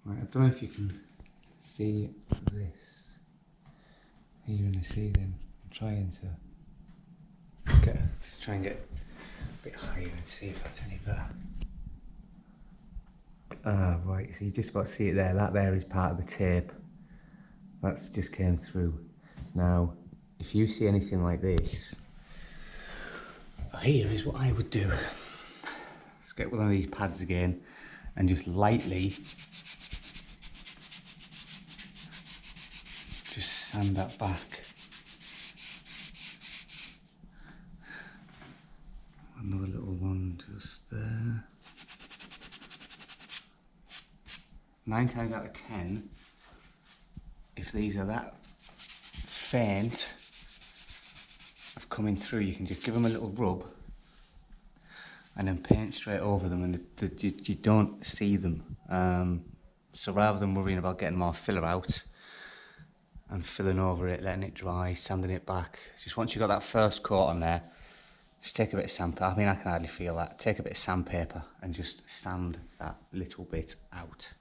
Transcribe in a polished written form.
Right, I don't know if you can see this. You're going to see then. I'm trying to just try and get a bit higher and see if that's any better. Ah, right, so you just about to see it there. That there is part of the tape. That's just came through. Now, if you see anything like this, here is what I would do. Let's get one of these pads again and just lightly just sand that back. Another little one just there. 9 times out of 10, if these are that faint of coming through, you can just give them a little rub and then paint straight over them, and you don't see them. So rather than worrying about getting more filler out and filling over it, letting it dry, sanding it back, just once you've got that first coat on there, just take a bit of sandpaper. I mean, I can hardly feel that. Take a bit of sandpaper and just sand that little bit out.